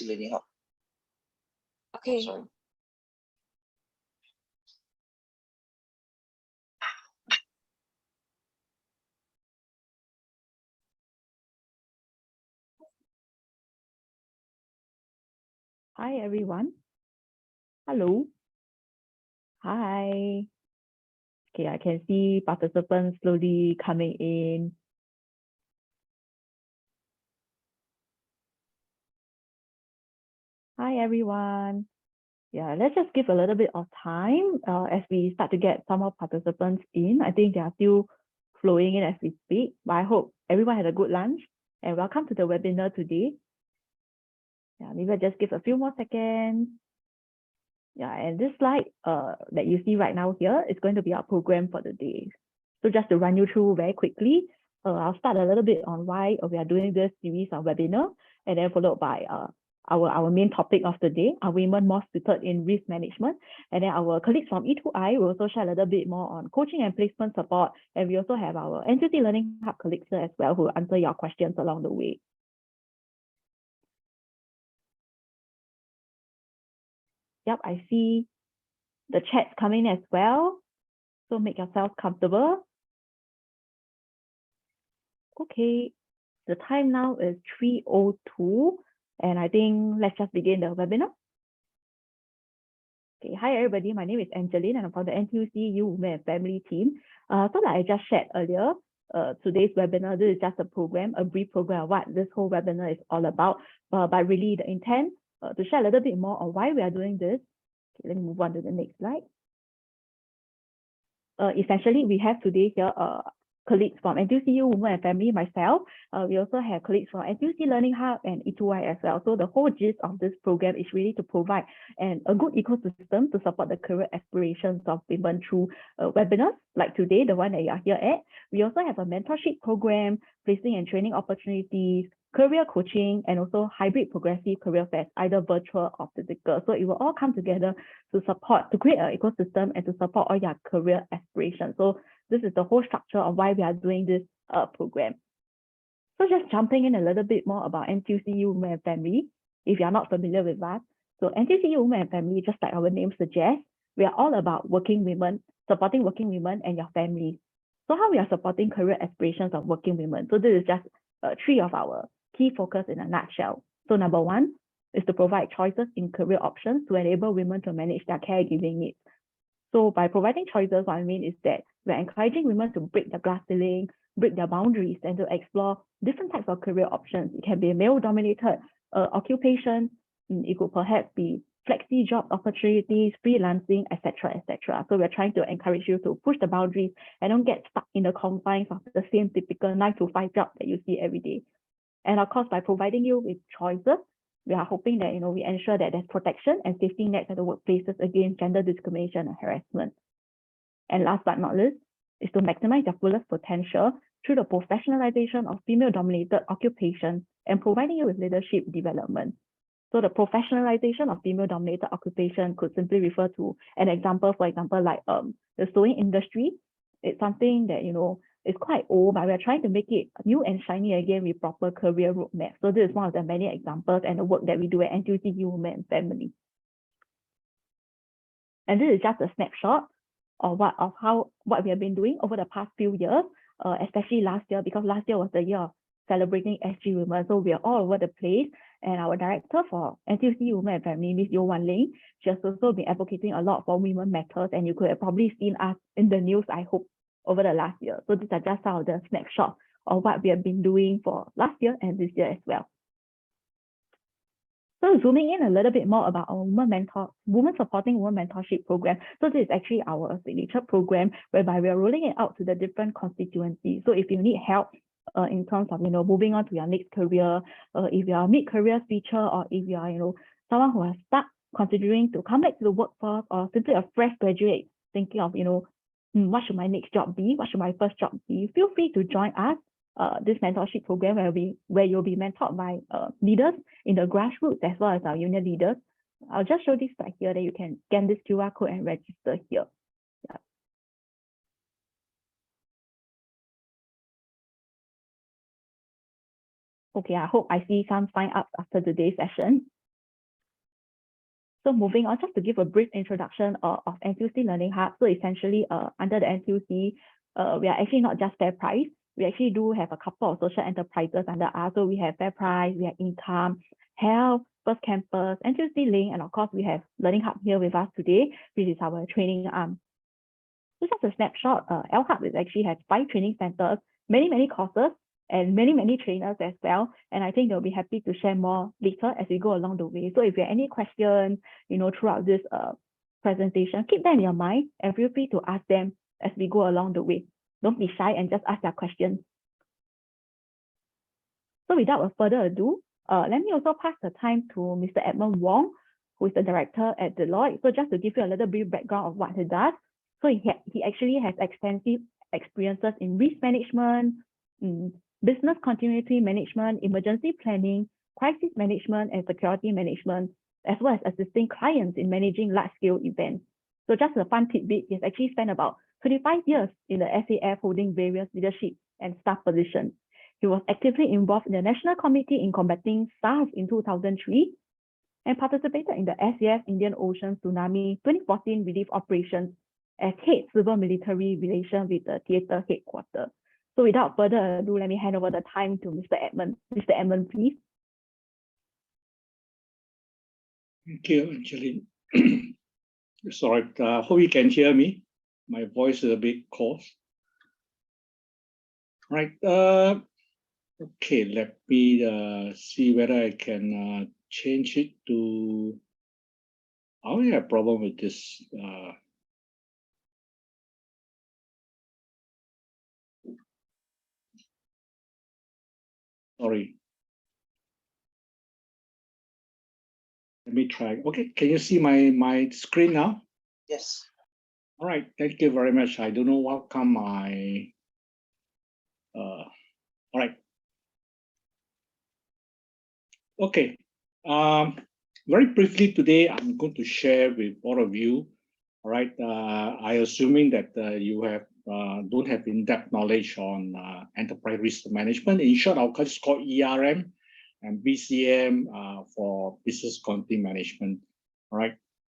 LearningHub. Okay. Sorry. Hi, everyone. Hello. Hi. Okay, I can see participants slowly coming in. Hi, everyone. Yeah, let's just give a little bit of time as we start to get some more participants in. I think they are still flowing in as we speak, but I hope everyone had a good lunch and welcome to the webinar today. Yeah, maybe I'll just give a few more seconds. Yeah, and this slide that you see right now here is going to be our program for the day. So just to run you through very quickly, I'll start a little bit on why we are doing this series of webinar, and then followed by our main topic of the day, are women more suited in risk management? And then our colleagues from E2I will also share a little bit more on coaching and placement support. And we also have our NTUC LearningHub colleagues as well who will answer your questions along the way. Yep, I see the chats coming as well. So make yourself comfortable. Okay, the time now is 3:02, and I think let's just begin the webinar. Okay, hi everybody, my name is Angeline and I'm from the NTUC Women and Family team. So like I just shared earlier, today's webinar, this is just a program, a brief program of what this whole webinar is all about, but really the intent to share a little bit more on why we are doing this. Okay, let me move on to the next slide. Essentially, we have today here colleagues from NTUC Women and Family, myself. We also have colleagues from NTUC LearningHub and E2I as well. So the whole gist of this program is really to provide a good ecosystem to support the career aspirations of women through webinars like today, the one that you are here at. We also have a mentorship program, placing and training opportunities, career coaching, and also hybrid progressive career fairs, either virtual or physical. So it will all come together to support, to create an ecosystem and to support all your career aspirations. So this is the whole structure of why we are doing this program. So just jumping in a little bit more about NTUC Women and Family, if you're not familiar with us. So NTUC Women and Family, just like our name suggests, we are all about working women, supporting working women and your families. So how we are supporting career aspirations of working women. So this is just three of our key focus in a nutshell. So number one is to provide choices in career options to enable women to manage their caregiving needs. So by providing choices, what I mean is that we're encouraging women to break the glass ceiling, break their boundaries, and to explore different types of career options. It can be a male-dominated occupation. It could perhaps be flexi job opportunities, freelancing, etc., etc. So we're trying to encourage you to push the boundaries and don't get stuck in the confines of the same typical 9-to-5 job that you see every day. And of course, by providing you with choices, we are hoping that we ensure that there's protection and safety nets at the workplaces against gender discrimination and harassment. And last but not least, is to maximize their fullest potential through the professionalization of female-dominated occupations and providing you with leadership development. So the professionalization of female-dominated occupation could simply refer to an example, for example, like the sewing industry. It's something that is quite old, but we're trying to make it new and shiny again with proper career roadmap. So this is one of the many examples and the work that we do at NTUC Women and Family. And this is just a snapshot of what we have been doing over the past few years, especially last year, because last year was the year of celebrating SG Women. So we are all over the place. And our director for NTUC Women and Family, Ms. Yo Wan Ling, she has also been advocating a lot for women matters. And you could have probably seen us in the news, I hope, over the last year. So these are just some of the snapshots of what we have been doing for last year and this year as well. So zooming in a little bit more about our Women Supporting Women Mentorship Program. So this is actually our signature program whereby we are rolling it out to the different constituencies. So if you need help in terms of moving on to your next career, if you are a mid-career switcher, or if you are someone who has stuck considering to come back to the workforce, or simply a fresh graduate thinking of what should my next job be? What should my first job be? Feel free to join us, this mentorship program where you'll be mentored by leaders in the grassroots as well as our union leaders. I'll just show this right here that you can scan this QR code and register here. Yeah. Okay, I hope I see some sign ups after today's session. So moving on, just to give a brief introduction of NTUC LearningHub. So essentially, under the NTUC, we are actually not just FairPrice. We actually do have a couple of social enterprises under us. So we have FairPrice, we have Income, Health, First Campus, NTUC Link, and of course, we have LearningHub here with us today, which is our training arm. So just a snapshot, LHub actually has 5 training centers, many courses, and many trainers as well. And I think they'll be happy to share more later as we go along the way. So if you have any questions, throughout this presentation, keep them in your mind and feel free to ask them as we go along the way. Don't be shy and just ask their questions. So without further ado, let me also pass the time to Mr. Edmund Wong, who is the director at Deloitte. So just to give you a little brief background of what he does. So he actually has extensive experiences in risk management, business continuity management, emergency planning, crisis management, and security management, as well as assisting clients in managing large-scale events. So just a fun tidbit, he's actually spent about 25 years in the SAF holding various leadership and staff positions. He was actively involved in the National Committee in Combating SARS in 2003 and participated in the SAF Indian Ocean Tsunami 2014 relief operations as head civil military relations with the theatre headquarters. So without further ado, let me hand over the time to Mr. Edmund. Mr. Edmund, please. Thank you, Angeline. Sorry, hope you can hear me. My voice is a bit coarse. Right. Okay, let me see whether I can change it to. I only have a problem with this. Sorry. Let me try. Okay, can you see my screen now? Yes. All right, thank you very much. I don't know what come my. All right. Okay. Very briefly today, I'm going to share with all of you. All right. I assuming that you have don't have in-depth knowledge on enterprise risk management. In short, our course is called ERM and BCM for business continuity management. All right.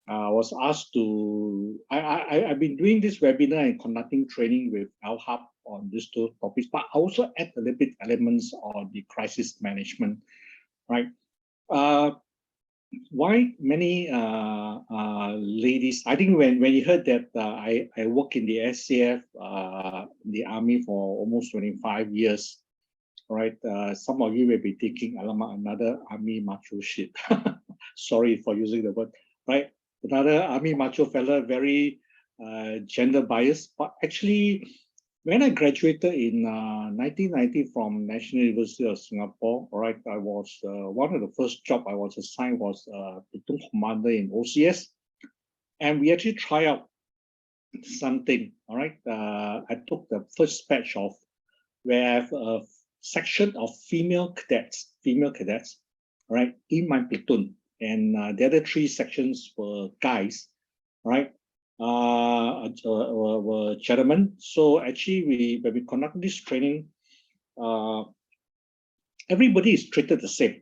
I was asked to. I've been doing this webinar and conducting training with LHub on these 2 topics, but I also add a little bit elements on the crisis management. Right. Why many ladies? I think when you heard that I work in the SCF, the Army for almost 25 years, right? Some of you may be thinking, "Alamak, another Army macho shit." Sorry for using the word, right? Another Army macho fella, very gender biased. But actually, when I graduated in 1990 from National University of Singapore, all right, I was one of the first job I was assigned was platoon commander in OCS, and we actually try out something. All right, I took the first batch of where I have a section of female cadets, all right, in my platoon, and the other 3 sections were guys, all right. Were gentlemen. So actually, when we conduct this training, everybody is treated the same.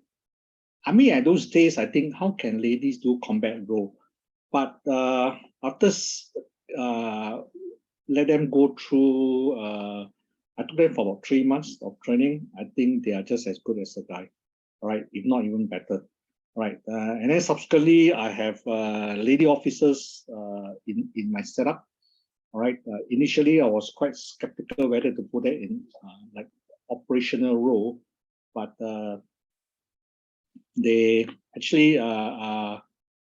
I mean, at those days, I think, how can ladies do combat role? But after let them go through, I took them for about 3 months of training. I think they are just as good as a guy, right? If not even better. Right, and then subsequently, I have lady officers in my setup. All right, initially I was quite skeptical whether to put it in like operational role, but they actually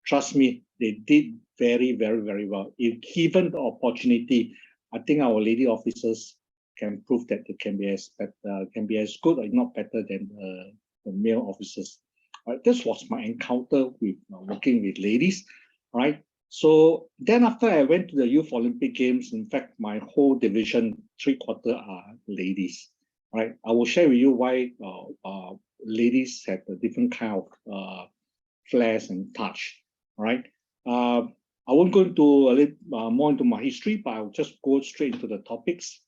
trust me. They did very well. If given the opportunity, I think our lady officers can prove that they can be as good or not better than the male officers. Right, this was my encounter with working with ladies, right? So then after I went to the Youth Olympic Games, in fact, my whole division, 3/4 are ladies, right? I will share with you why ladies have a different kind of flares and touch, right? I won't go into a little more into my history, but I'll just go straight into the topics.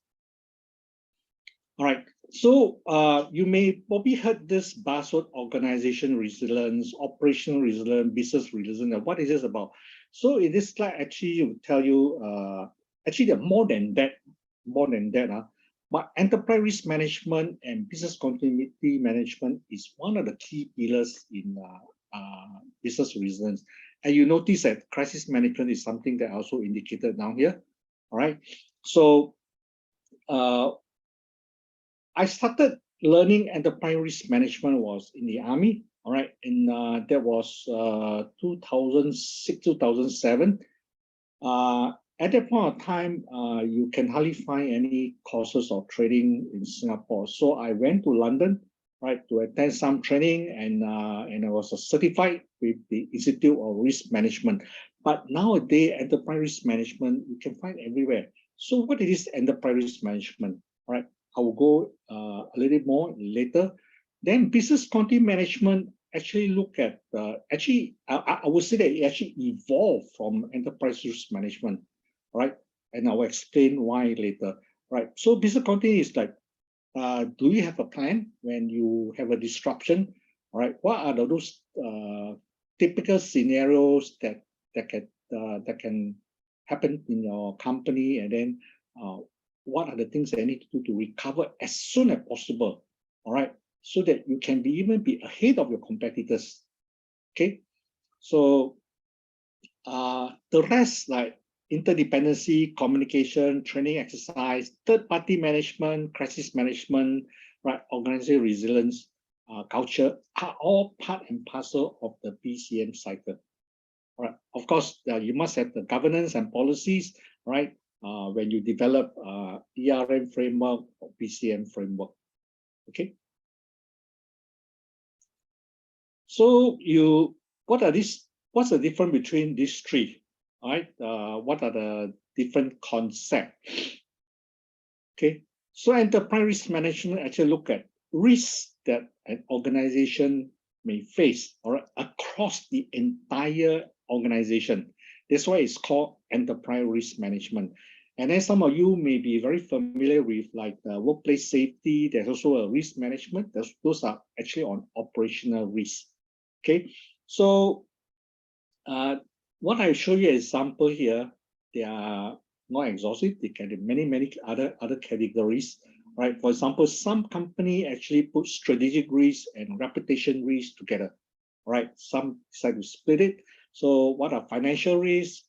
All right, So you may probably heard this buzzword: organization resilience, operational resilience, business resilience. What is this about? So in this slide, actually, will tell you actually there are more than that. But enterprise risk management and business continuity management is one of the key pillars in business resilience. And you notice that crisis management is something that I also indicated down here. All right. So I started learning enterprise risk management was in the Army. All right. And that was 2006, 2007. At that point of time, you can hardly find any courses or training in Singapore. So I went to London, right, to attend some training, and I was certified with the Institute of Risk Management. But nowadays, enterprise risk management you can find everywhere. So what is enterprise risk management? All right, I will go a little bit more later. Then business continuity management actually look at I would say that it actually evolved from enterprise risk management. Right, and I will explain why later. Right, so business continuity is like, do you have a plan when you have a disruption? All right, what are those typical scenarios that can happen in your company, and then what are the things that you need to do to recover as soon as possible? All right, so that you can even be ahead of your competitors. Okay, so the rest, like interdependency, communication, training exercise, third-party management, crisis management, right, organizational resilience, culture, are all part and parcel of the BCM cycle. All right. Of course, you must have the governance and policies, right, when you develop ERM framework or BCM framework. Okay. So what's the difference between these three? All right, what are the different concepts? Okay, so enterprise risk management actually look at risks that an organization may face, all right, across the entire organization. That's why it's called enterprise risk management. And then some of you may be very familiar with like workplace safety. There's also a risk management. Those are actually on operational risk. Okay, so what I show you example here, they are not exhaustive. They can be many other categories, right? For example, some company actually put strategic risk and reputation risk together, right? Some decide to split it. So what are financial risks?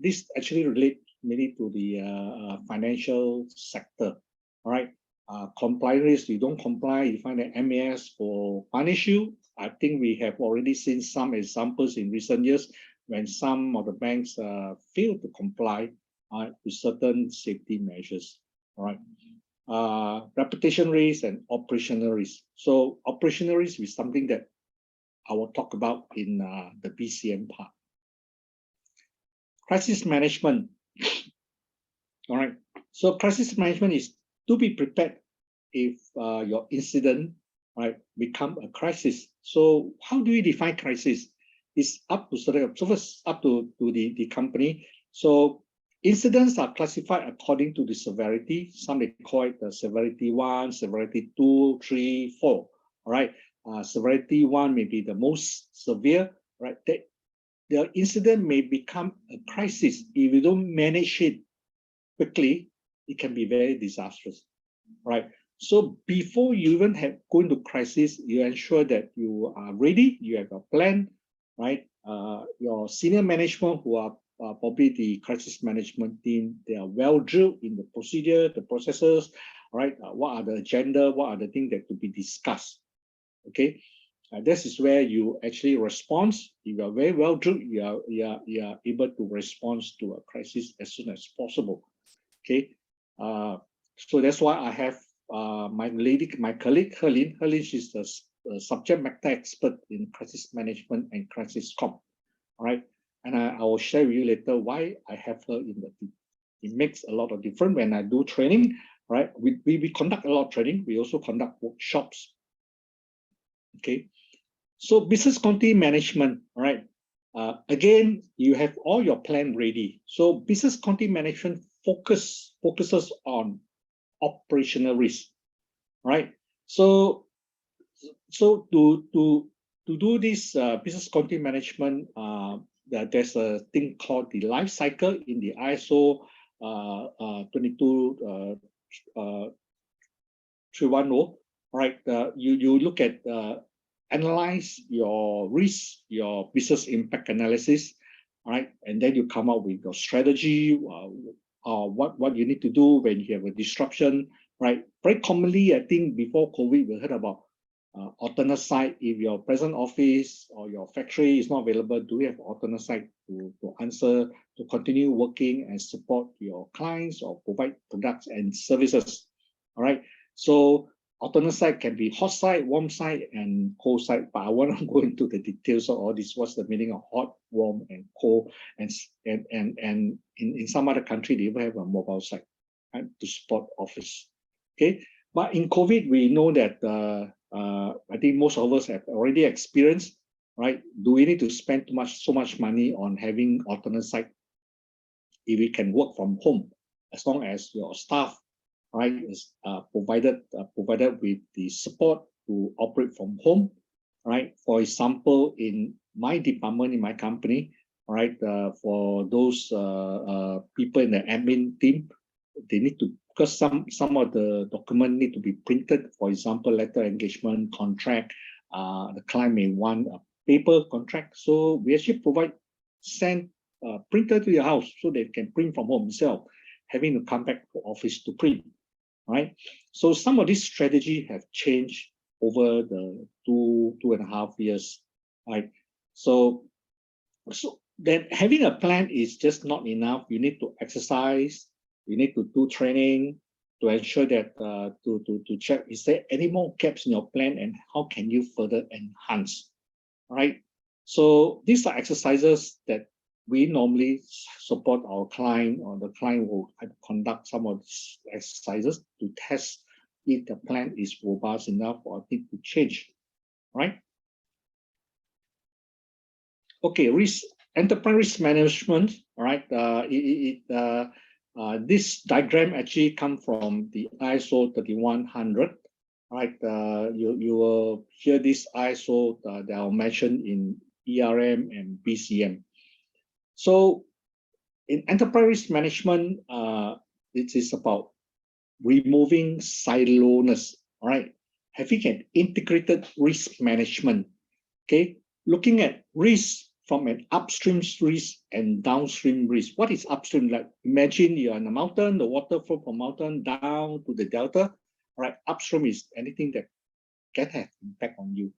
This actually relate mainly to the financial sector, all right? Compliance risk, you don't comply, you find that MAS will punish you. I think we have already seen some examples in recent years when some of the banks fail to comply with certain safety measures. All right. Reputation risk and operational risk. So operational risk is something that I will talk about in the BCM part. Crisis management. All right. So crisis management is to be prepared if your incident, right, become a crisis. So how do we define crisis? It's up to the company. So incidents are classified according to the severity. Some they call it the severity 1, severity 2, 3, 4. All right. Severity 1 may be the most severe, right? The incident may become a crisis if you don't manage it quickly. It can be very disastrous, right? So before you even go into crisis, you ensure that you are ready, you have a plan, right? Your senior management who are probably the crisis management team, they are well drilled in the procedure, the processes, right? What are the agenda, what are the things that to be discussed, okay? This is where you actually respond. If you are very well drilled, you are able to respond to a crisis as soon as possible, okay? So that's why I have my colleague, Herlin, she's the subject matter expert in crisis management and crisis comm. All right. And I will share with you later why I have her in the team. It makes a lot of difference when I do training, right? We conduct a lot of training. We also conduct workshops. Okay. So business continuity management, all right. Again, you have all your plan ready. So business continuity management focuses on operational risk. right? So to do this business continuity management, there's a thing called the life cycle in the ISO 22310. Right, you look at analyze your risk, your business impact analysis, right, and then you come up with your strategy, what you need to do when you have a disruption, right? Very commonly, I think before COVID, we heard about alternate site. If your present office or your factory is not available, do we have alternate site to answer, to continue working and support your clients or provide products and services? All right. So alternate site can be hot site, warm site, and cold site. But I want to go into the details of all this. What's the meaning of hot, warm, and cold? And in some other country, they even have a mobile site, right, to support office. Okay. But in COVID, we know that I think most of us have already experienced, right? Do we need to spend so much money on having alternate site if we can work from home, as long as your staff, right, is provided with the support to operate from home, right? For example, in my department, in my company, right, for those people in the admin team, they need to, because some of the document need to be printed. For example, letter engagement, contract. The client may want a paper contract, so we actually send printer to your house so they can print from home itself, having to come back to office to print. Right, so some of these strategy have changed over the two and a half years. Right, so then having a plan is just not enough. You need to exercise. You need to do training to ensure that to check, is there any more gaps in your plan and how can you further enhance, right? So these are exercises that we normally support our client, or the client will conduct some of these exercises to test if the plan is robust enough or need to change, right? Okay, enterprise risk management, right? This diagram actually comes from the ISO 31100, right? You will hear this ISO that are mentioned in ERM and BCM. So in enterprise risk management, it is about removing siloness, right? Having an integrated risk management, okay? Looking at risk from an upstream risk and downstream risk. What is upstream? Like, imagine you're on a mountain, the water flow from mountain down to the delta, right? Upstream is anything that can have impact on you,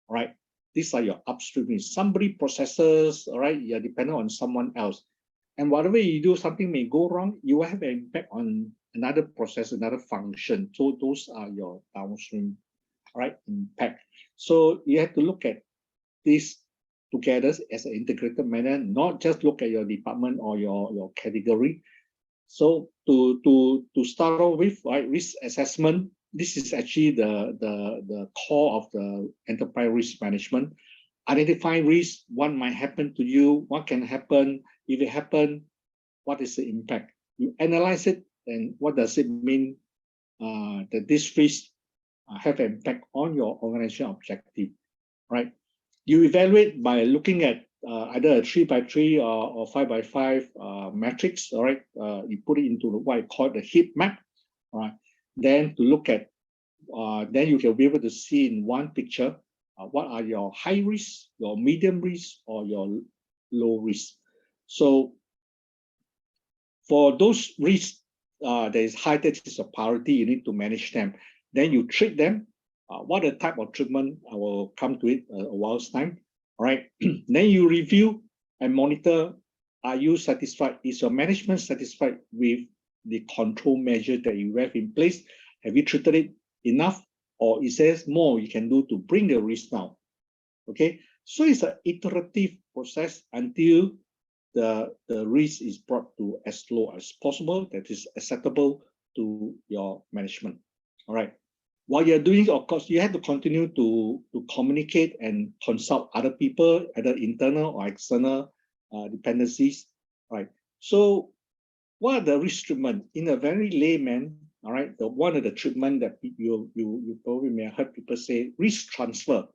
right? These are your upstream risk. Somebody processes, all right? You're dependent on someone else. And whatever you do, something may go wrong, you will have an impact on another process, another function. So those are your downstream, right, impact. So you have to look at this together as an integrated manner, not just look at your department or your category. So to start off with, right, risk assessment, this is actually the core of the enterprise risk management. Identify risk, what might happen to you, what can happen, if it happen, what is the impact? You analyze it, and what does it mean that this risk have an impact on your organization objective, right? You evaluate by looking at either a 3x3 or 5x5 matrix, all right? You put it into what I call the heat map, all right? Then to look at, then you can be able to see in one picture what are your high risk, your medium risk, or your low risk. So for those risks that is high, that is a priority, you need to manage them. Then you treat them. What the type of treatment, I will come to it a while's time. All right. Then you review and monitor. Are you satisfied? Is your management satisfied with the control measure that you have in place? Have you treated it enough? Or is there more you can do to bring the risk down? Okay. So it's an iterative process until the risk is brought to as low as possible, that is acceptable to your management. All right. While you're doing, of course, you have to continue to communicate and consult other people, either internal or external dependencies. Right. So what are the risk treatment? In a very layman, all right, one of the treatment that you probably may have heard people say, risk transfer.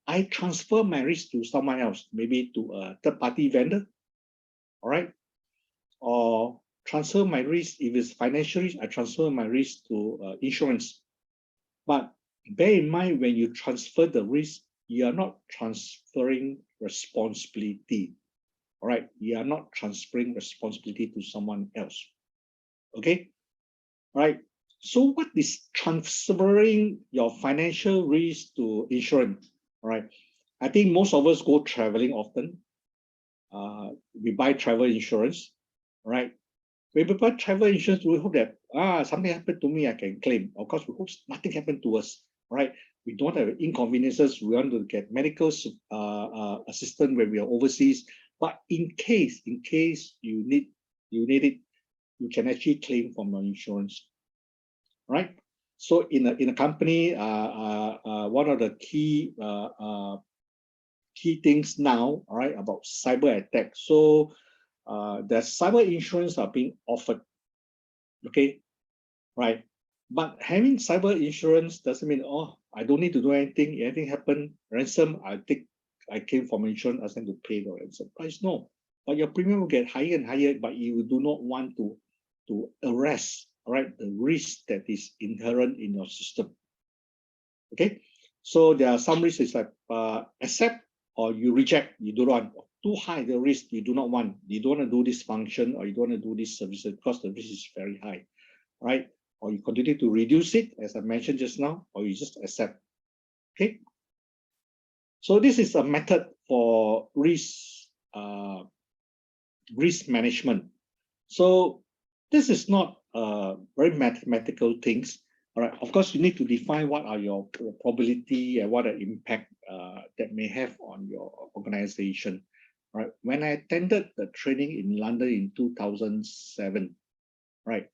I transfer my risk to someone else, maybe to a third-party vendor, all right, or transfer my risk, if it's financial risk, I transfer my risk to insurance. But bear in mind, when you transfer the risk, you are not transferring responsibility, all right? You are not transferring responsibility to someone else, okay? All right, so what is transferring your financial risk to insurance, all right? I think most of us go traveling often. We buy travel insurance, right? When we buy travel insurance, we hope that something happened to me, I can claim. Of course, we hope nothing happened to us, right? We don't have inconveniences. We want to get medical assistance when we are overseas. But in case you need it, you can actually claim from your insurance, right? So in a company, one of the key things now, all right, about cyber attack. So the cyber insurance are being offered, okay, right? But having cyber insurance doesn't mean, oh, I don't need to do anything. If anything happen, ransom, I came from insurance, I have to pay the ransom price. No, but your premium will get higher and higher, but you do not want to arrest, all right, the risk that is inherent in your system. Okay, so there are some risks like accept or you reject, you do not want. Too high the risk, you do not want. You don't want to do this function or you don't want to do this service because the risk is very high, right? Or you continue to reduce it, as I mentioned just now, or you just accept. Okay. So this is a method for risk management. So this is not very mathematical things. All right. Of course, you need to define what are your probability and what are impact that may have on your organization. Right. When I attended the training in London in 2007, right.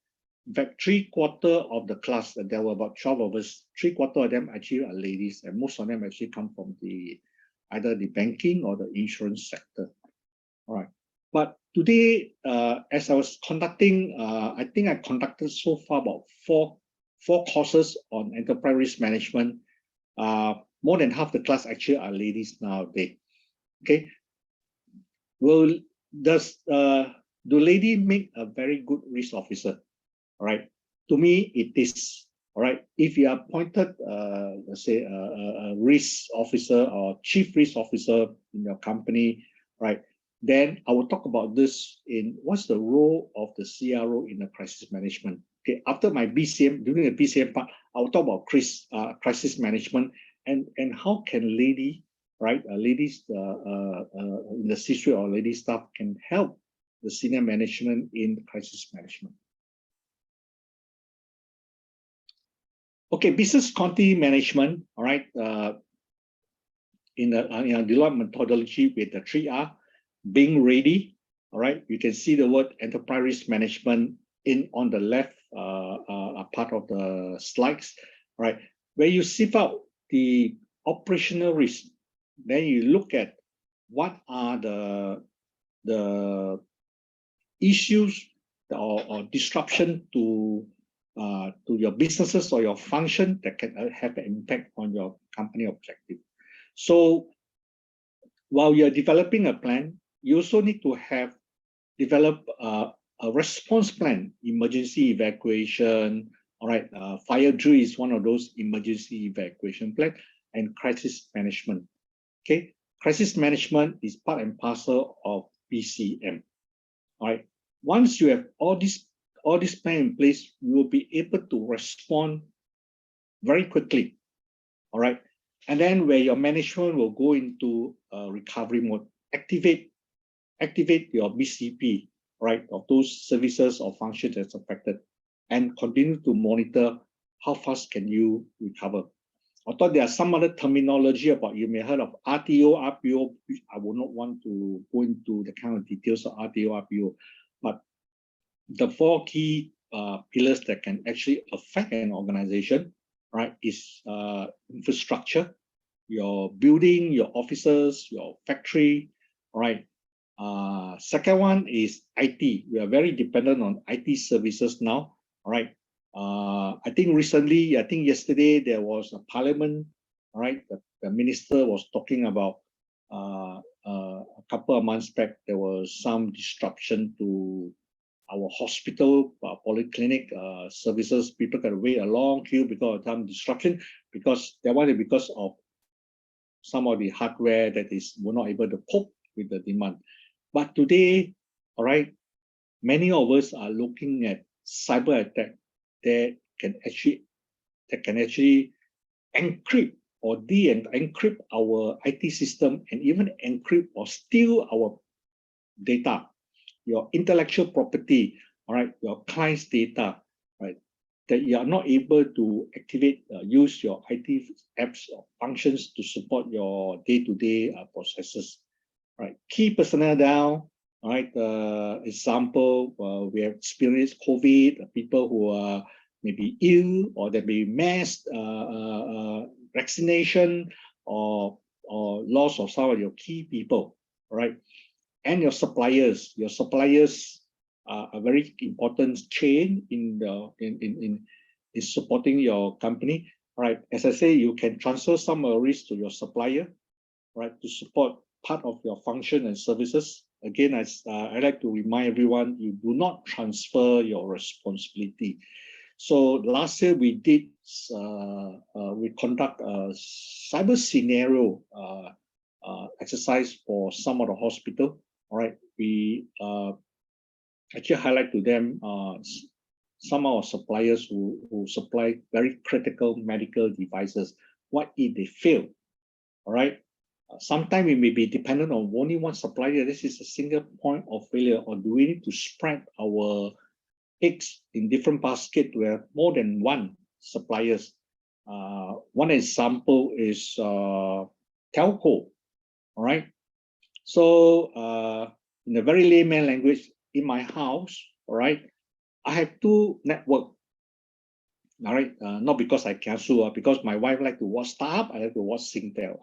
In fact, 3/4 of the class, there were about 12 of us, 3/4 of them actually are ladies, and most of them actually come from either the banking or the insurance sector. All right. But today, as I was conducting, I think I conducted so far about four courses on enterprise risk management. More than half the class actually are ladies nowadays. Okay. Well, do lady make a very good risk officer? All right. To me, it is. All right. If you are appointed, let's say a risk officer or chief risk officer in your company, right? Then I will talk about this in what's the role of the CRO in the crisis management. Okay. After my BCM, during the BCM part, I will talk about crisis management and how can ladies in the C-suite or lady staff can help the senior management in crisis management. Okay, business continuity management, all right, in a Deloitte methodology with the 3R, being ready, all right, you can see the word enterprise risk management on the left part of the slides, right, where you sift out the operational risk. Then you look at what are the issues or disruption to your businesses or your function that can have an impact on your company objective. So while you're developing a plan, you also need to develop a response plan, emergency evacuation, all right, fire drill is one of those emergency evacuation plan, and crisis management. Okay, crisis management is part and parcel of BCM. All right, once you have all this plan in place, you will be able to respond very quickly. All right, and then where your management will go into recovery mode, activate your BCP, right, of those services or functions that's affected, and continue to monitor how fast can you recover. Although there are some other terminology about, you may have heard of RTO, RPO. I would not want to go into the kind of details of RTO, RPO, but the 4 key pillars that can actually affect an organization, right, is infrastructure, your building, your offices, your factory, right. Second one is IT. We are very dependent on IT services now, all right. I think recently, I think yesterday there was a parliament, all right? The minister was talking about a couple of months back, there was some disruption to our hospital, polyclinic services. People got to wait a long queue because of some disruption, because that one is because of some of the hardware that were not able to cope with the demand. But today, all right, many of us are looking at cyber attack that can actually encrypt or de-encrypt our IT system, and even encrypt or steal our data, your intellectual property, all right, your client's data, right, that you are not able to activate, use your IT apps or functions to support your day-to-day processes, right? Key personnel down, all right. Example, we have experienced COVID, people who are maybe ill, or there may be mass vaccination, or loss of some of your key people, right? And your suppliers. Your suppliers are a very important chain in supporting your company, right? As I say, you can transfer some risk to your supplier, right, to support part of your function and services. Again, I like to remind everyone, you do not transfer your responsibility. So last year we conduct a cyber scenario exercise for some of the hospital. All right, we actually highlight to them some of our suppliers who supply very critical medical devices. What if they fail? All right. Sometimes we may be dependent on only one supplier. This is a single point of failure. Or do we need to spread our eggs in different baskets to have more than one suppliers? One example is telco. All right. So in a very layman language, in my house, all right, I have two networks. All right, not because I cancel, because my wife like to watch Starhub, I like to watch Singtel.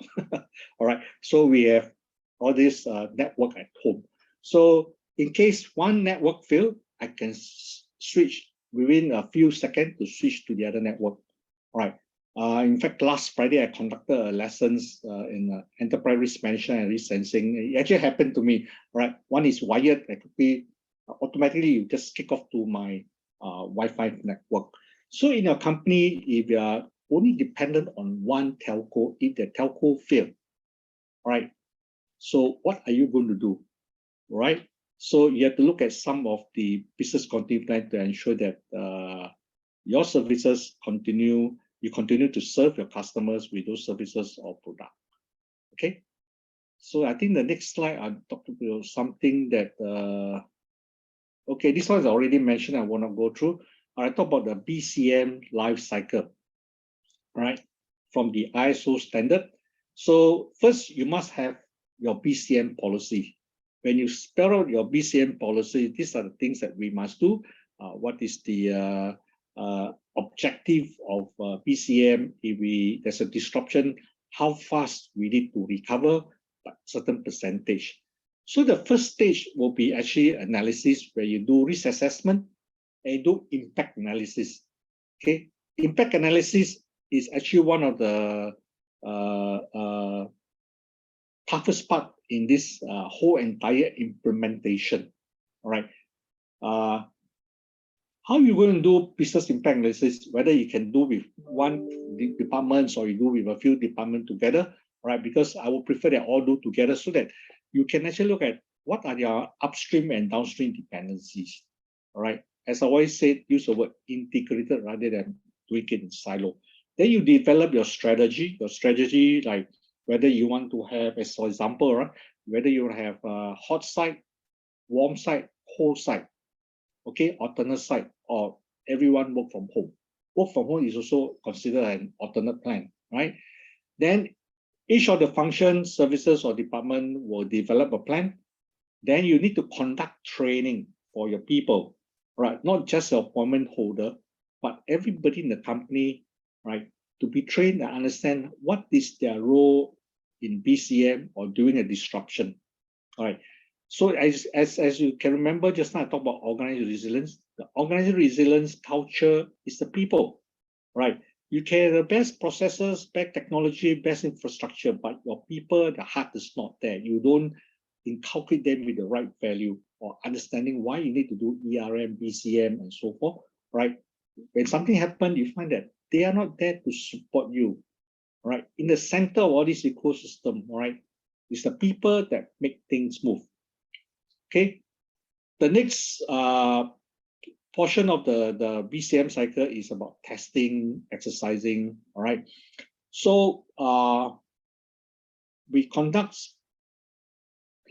All right, so we have all this network at home. So in case one network fail, I can switch within a few seconds to switch to the other network. All right. In fact, last Friday, I conducted lessons in enterprise risk management and risk sensing. It actually happened to me. Right, one is wired. It could be automatically you just kick off to my Wi-Fi network. So in your company, if you are only dependent on one telco, if the telco fail, right? So what are you going to do, right? So you have to look at some of the business continuity plan to ensure that your services continue. You continue to serve your customers with those services or product. Okay. So I think the next slide I'll talk about something that okay, this one is already mentioned. I want to go through. I talk about the BCM life cycle, right, from the ISO standard. So first, you must have your BCM policy. When you spell out your BCM policy, these are the things that we must do. What is the objective of BCM? If there's a disruption, how fast we need to recover a certain percentage. So the first stage will be actually analysis, where you do risk assessment and do impact analysis. Okay, impact analysis is actually one of the toughest part in this whole entire implementation. All right. How you going to do business impact analysis? Whether you can do with one department or you do with a few departments together, right? Because I would prefer that all do together so that you can actually look at what are your upstream and downstream dependencies. All right. As I always said, use the word integrated rather than doing it in silo. Then you develop your strategy. Your strategy, like whether you want to have, as for example, right, whether you have a hot site, warm site, cold site, okay, alternate site, or everyone work from home. Work from home is also considered an alternate plan, right? Then each of the functions, services, or department will develop a plan. Then you need to conduct training for your people, right? Not just your appointment holder, but everybody in the company, right? To be trained and understand what is their role in BCM or during a disruption, all right? So as you can remember, just now I talked about organized resilience. The organizational resilience culture is the people, right? You can have the best processes, best technology, best infrastructure, but your people, the heart is not there. You don't inculcate them with the right value or understanding why you need to do ERM, BCM, and so forth, right? When something happens, you find that they are not there to support you, right? In the center of all this ecosystem, right, is the people that make things move. Okay. The next portion of the BCM cycle is about testing, exercising, all right? So we conduct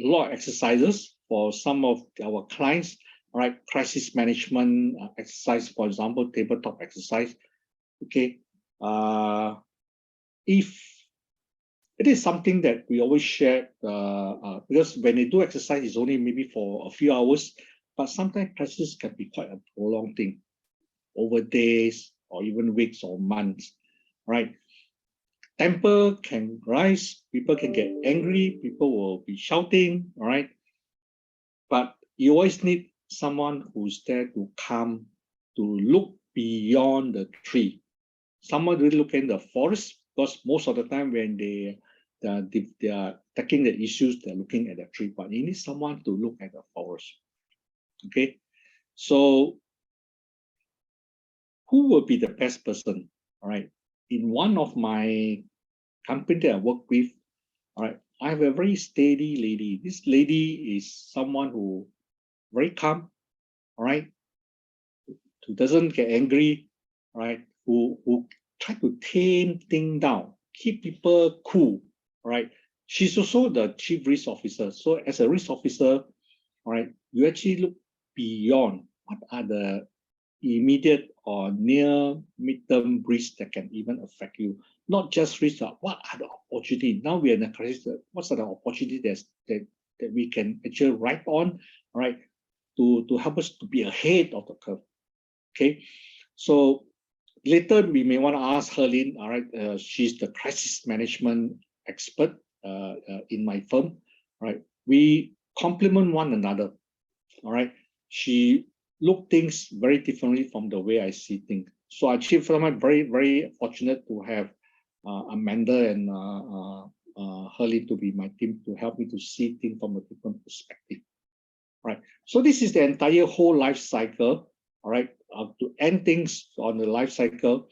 a lot of exercises for some of our clients, all right? Crisis management exercise, for example, tabletop exercise, okay? If it is something that we always share, because when they do exercise, it's only maybe for a few hours, but sometimes crisis can be quite a prolonged thing, over days or even weeks or months, right? Temper can rise, people can get angry, people will be shouting, all right? But you always need someone who's there to come, to look beyond the tree. Someone really look in the forest, because most of the time when they are tackling the issues, they're looking at the tree, but you need someone to look at the forest. Okay, so who will be the best person? All right, in one of my company that I work with, all right, I have a very steady lady. This lady is someone who very calm, all right, who doesn't get angry, all right, who try to tame things down, keep people cool, all right. She's also the chief risk officer. So as a risk officer, all right, you actually look beyond what are the immediate or near midterm risks that can even affect you. Not just risks, what are the opportunities? Now we are in a crisis, what are the opportunities that we can actually write on, all right, to help us to be ahead of the curve. Okay, so later we may want to ask Herlin, all right, she's the crisis management expert in my firm, right? We complement one another, all right? She look things very differently from the way I see things. So I feel very, very fortunate to have Amanda and Herlin to be my team to help me to see things from a different perspective, right? So this is the entire whole life cycle, all right? To end things on the life cycle,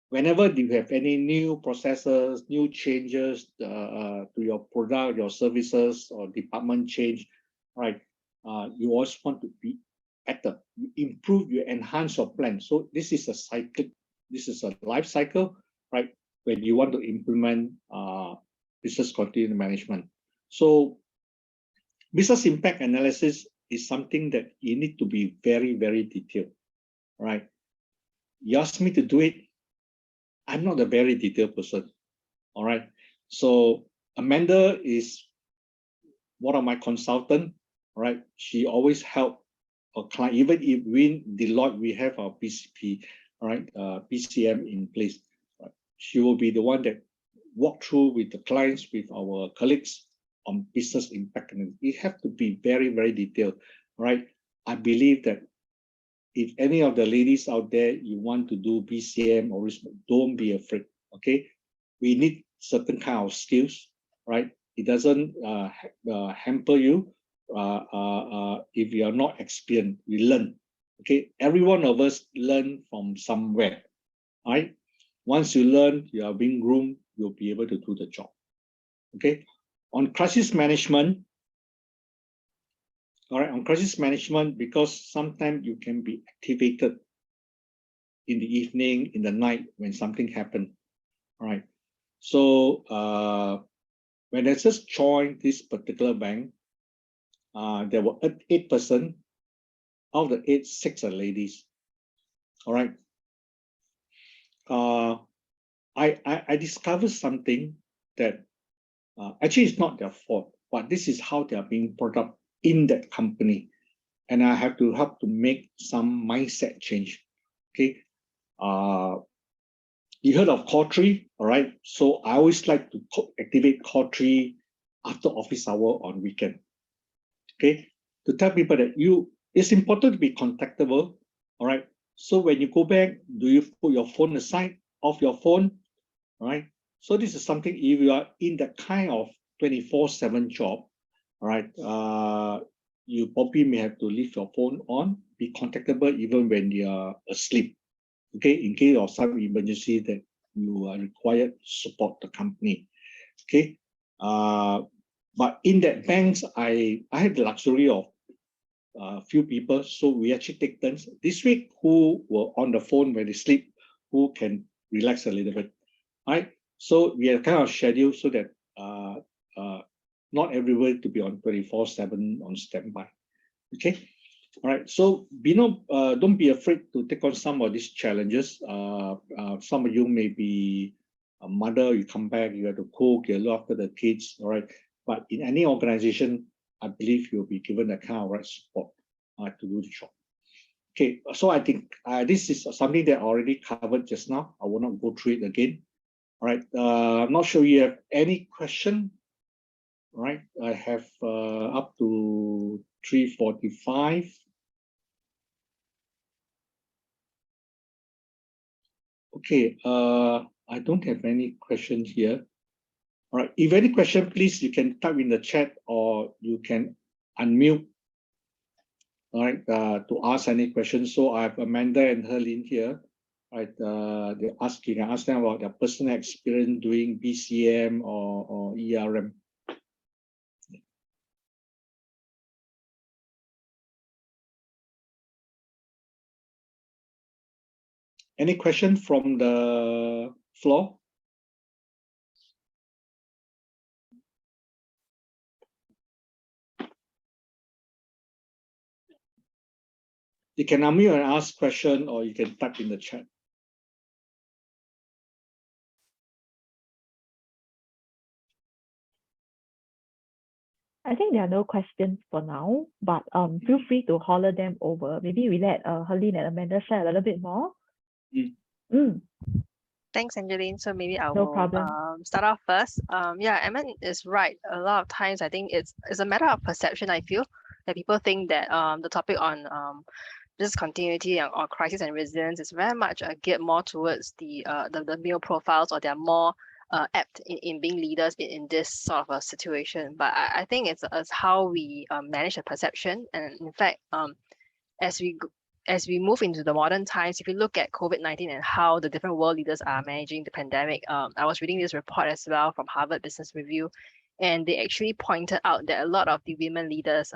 whenever you have any new processes, new changes to your product, your services, or department change, right? You always want to be better. You improve, you enhance your plan. So this is a cycle. This is a life cycle, right? When you want to implement business continuity management. So business impact analysis is something that you need to be very, very detailed, right? You ask me to do it, I'm not a very detailed person, all right? So Amanda is one of my consultants, right? She always help a client, even if we Deloitte, we have our BCP, all right, BCM in place. Right? She will be the one that walk through with the clients, with our colleagues on business impact. And we have to be very, very detailed, right? I believe that if any of the ladies out there, you want to do BCM or risk, don't be afraid, okay? We need certain kind of skills, right? It doesn't hamper you if you are not experienced. We learn, okay? Every one of us learn from somewhere, right? Once you learn, you are being groomed, you'll be able to do the job, okay? On crisis management, all right, on crisis management, because sometimes you can be activated in the evening, in the night, when something happened, all right? So when I just joined this particular bank, there were 8 persons. Out of the 8, 6 are ladies, all right? I discovered something that actually it's not their fault, but this is how they are being brought up in that company. And I have to help to make some mindset change, okay? You heard of call tree, all right? So I always like to activate call tree after office hour on weekend, okay? To tell people that you It's important to be contactable. All right. So when you go back, do you put your phone aside, off your phone? All right. So this is something, if you are in that kind of 24/7 job, all right, you probably may have to leave your phone on, be contactable even when you are asleep. Okay, in case of some emergency that you are required to support the company. Okay. But in that banks, I had the luxury of few people, so we actually take turns this week who were on the phone when they sleep, who can relax a little bit, right? So we are kind of scheduled so that not everybody to be on 24/7 on standby. Okay, all right. So don't be afraid to take on some of these challenges. Some of you may be a mother, you come back, you have to cook, you look after the kids, all right. But in any organization, I believe you'll be given that kind of right support to do the job. Okay, so I think this is something that I already covered just now. I will not go through it again. All right, I'm not sure you have any question. All right, I have up to 3:45. Okay, I don't have any questions here. All right, if any question, please, you can type in the chat or you can unmute, all right, to ask any questions. So I have Amanda and Herlin here, right? You can ask them about their personal experience doing BCM or ERM. Any question from the floor? You can unmute and ask question, or you can type in the chat. I think there are no questions for now, but feel free to holler them over. Maybe we let Herlin and Amanda share a little bit more. Thanks, Angeline. So maybe I No will problem. start off first. Yeah, Eman is right. A lot of times, I think it's a matter of perception. I feel that people think that the topic on business continuity or crisis and resilience is very much geared more towards the male profiles, or they're more apt in being leaders in this sort of a situation. But I think it's how we manage the perception. And in fact, as we move into the modern times, if you look at COVID-19 and how the different world leaders are managing the pandemic, I was reading this report as well from Harvard Business Review, and they actually pointed out that a lot of the women leaders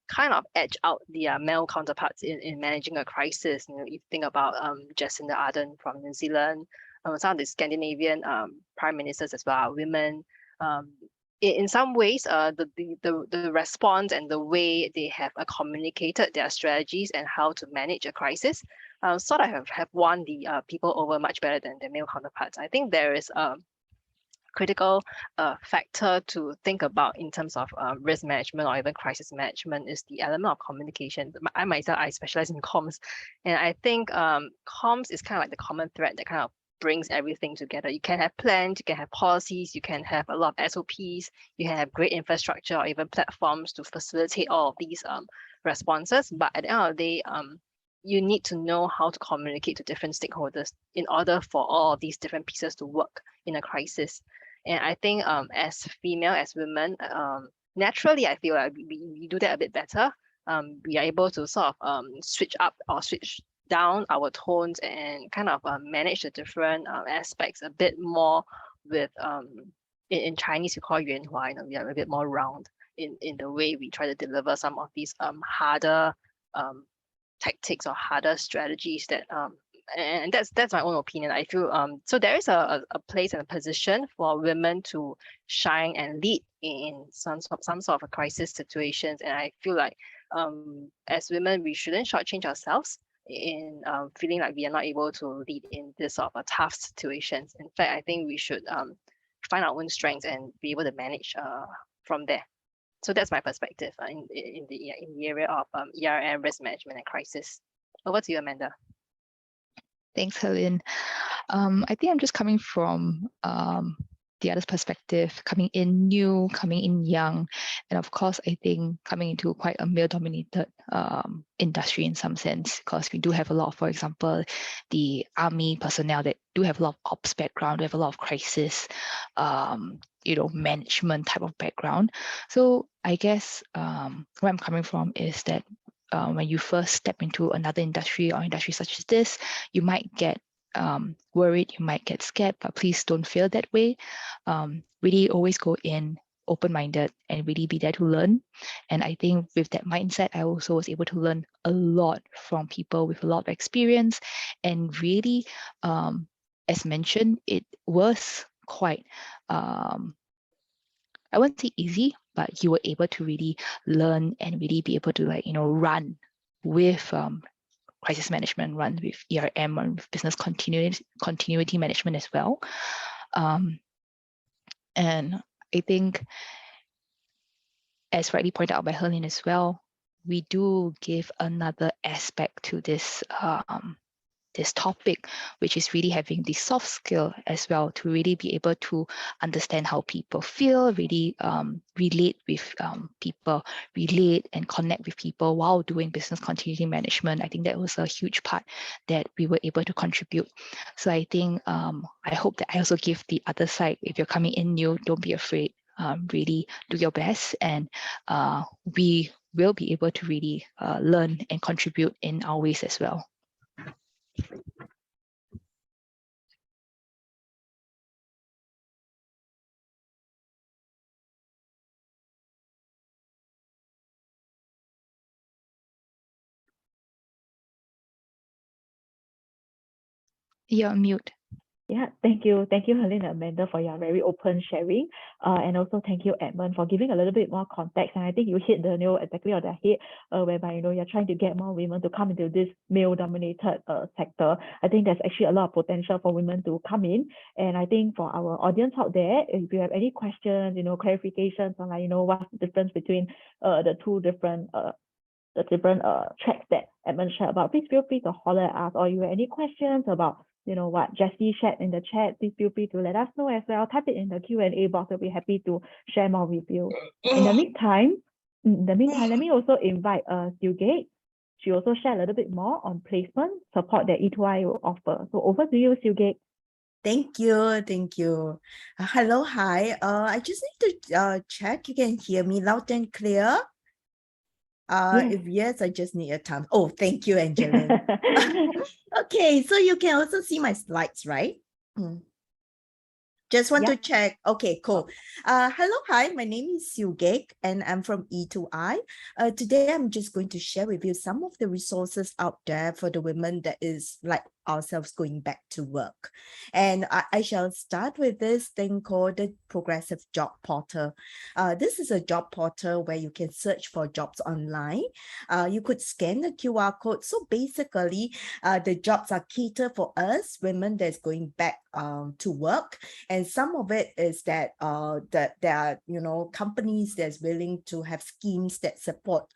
kind of edge out their male counterparts in managing a crisis. You know, you think about Jacinda Ardern from New Zealand, some of the Scandinavian prime ministers as well are women. In some ways, the response and the way they have communicated their strategies and how to manage a crisis sort of have won the people over much better than their male counterparts. I think there is a critical factor to think about in terms of risk management or even crisis management is the element of communication. I myself, I specialize in comms, and I think comms is kind of like the common thread that kind of brings everything together. You can have plans, you can have policies, you can have a lot of SOPs, you can have great infrastructure or even platforms to facilitate all of these responses. But at the end of the day, you need to know how to communicate to different stakeholders in order for all of these different pieces to work in a crisis. And I think as female, as women, naturally, I feel like we do that a bit better. We are able to sort of switch up or switch down our tones and kind of manage the different aspects a bit more with in Chinese we call yuanhua, you know, we are a bit more round in the way we try to deliver some of these harder tactics or harder strategies that and that's my own opinion. I feel so there is a place and a position for women to shine and lead in some sort of a crisis situations, and I feel like as women we shouldn't shortchange ourselves in feeling like we are not able to lead in this sort of a tough situations. In fact, I think we should find our own strengths and be able to manage from there. So that's my perspective in the area of ERM, risk management, and crisis. Over to you, Amanda. Thanks, Helen. I think I'm just coming from the other's perspective, coming in new, coming in young, and of course, I think coming into quite a male-dominated industry in some sense, because we do have a lot of, for example, the army personnel that do have a lot of ops background, they have a lot of crisis, management type of background. So I guess where I'm coming from is that when you first step into another industry or industry such as this, you might get worried, you might get scared, but please don't feel that way. Really always go in open-minded and really be there to learn. And I think with that mindset, I also was able to learn a lot from people with a lot of experience. And really, as mentioned, it was quite, I wouldn't say easy, but you were able to really learn and really be able to run with crisis management, run with ERM, run with business continuity management as well. And I think, as rightly pointed out by Helene as well, we do give another aspect to this this topic, which is really having the soft skill as well to really be able to understand how people feel, really relate with people, relate and connect with people while doing business continuity management. I think that was a huge part that we were able to contribute. So I think I hope that I also give the other side. If you're coming in new, don't be afraid. Really do your best, and we will be able to really learn and contribute in our ways as well. You're on mute. Yeah, thank you, Helene and Amanda, for your very open sharing. And also thank you, Edmund, for giving a little bit more context. And I think you hit the nail exactly on the head, whereby you're trying to get more women to come into this male-dominated sector. I think there's actually a lot of potential for women to come in. And I think for our audience out there, if you have any questions, clarifications on what's the difference between the two different tracks that Edmund shared about, please feel free to holler at us. Or you have any questions about what Jessie shared in the chat, please feel free to let us know as well. Type it in the Q&A box. We'll be happy to share more with you. In the meantime, let me also invite Silgate. She also shared a little bit more on placement support that E2I will offer. So over to you, Silgate. Thank you. Hello, hi. I just need to check you can hear me loud and clear. Yes. If yes, I just need a time. Oh, thank you, Angeline. Okay, so you can also see my slides, right? Just want to check. Okay, cool. Hello, hi, my name is Silgate and I'm from E2I. Today, I'm just going to share with you some of the resources out there for the women that is like ourselves going back to work. And I shall start with this thing called the Progressive Job Portal. This is a job portal where you can search for jobs online. You could scan the QR code. So basically, the jobs are catered for us, women that's going back to work. And some of it is that that there are companies that's willing to have schemes that support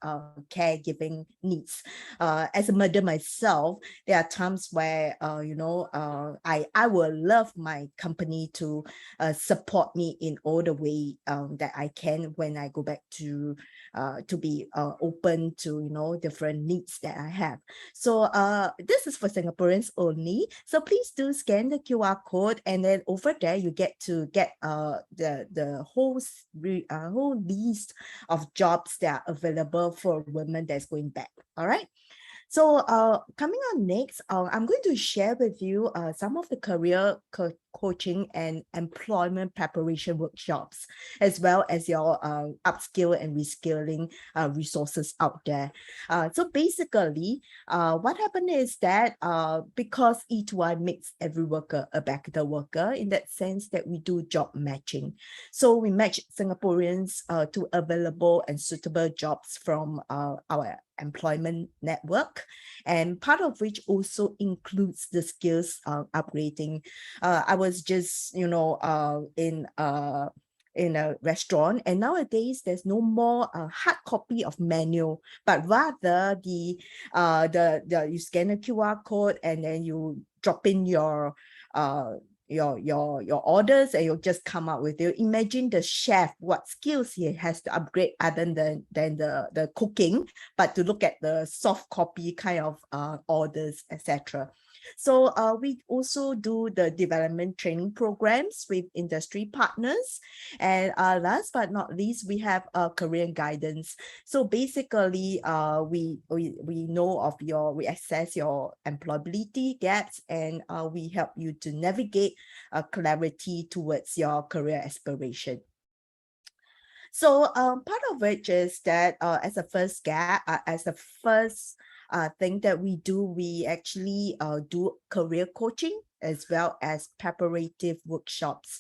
caregiving needs. As a mother myself, there are times where I will love my company to support me in all the way that I can when I go back to be open to different needs that I have. So this is for Singaporeans only. So please do scan the QR code, and then over there you get to get the whole list of jobs that are available for women that's going back. All right. So coming on next, I'm going to share with you some of the career coaching and employment preparation workshops, as well as your upskill and reskilling resources out there. So basically, what happened is that because E2I makes every worker a better worker, in that sense that we do job matching. So we match Singaporeans to available and suitable jobs from our employment network, and part of which also includes the skills upgrading. I was just in a restaurant, and nowadays there's no more hard copy of menu, but rather the you scan a QR code and then you drop in your your orders, and you'll just come up with it. Imagine the chef, what skills he has to upgrade other than the cooking, but to look at the soft copy kind of orders, etc. So we also do the development training programs with industry partners. And last but not least, we have career guidance. So basically, we know of we assess your employability gaps, and we help you to navigate clarity towards your career aspiration. So part of which is that as a first thing that we do, we actually do career coaching as well as preparative workshops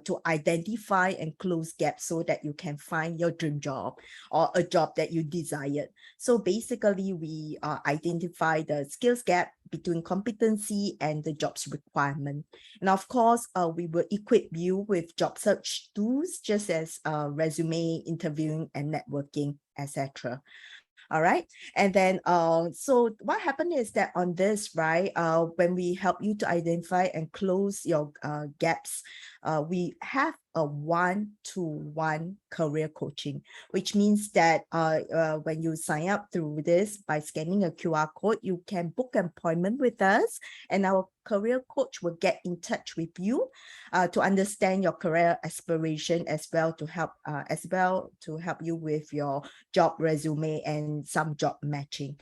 to identify and close gaps so that you can find your dream job or a job that you desired. So basically, we identify the skills gap between competency and the job's requirement. And of course, we will equip you with job search tools, just as resume, interviewing, and networking, etc. All right. And then, so what happened is that on this, right, when we help you to identify and close your gaps, we have a one-to-one career coaching, which means that when you sign up through this by scanning a QR code, you can book an appointment with us, and our career coach will get in touch with you to understand your career aspiration, as well to help you with your job resume and some job matching.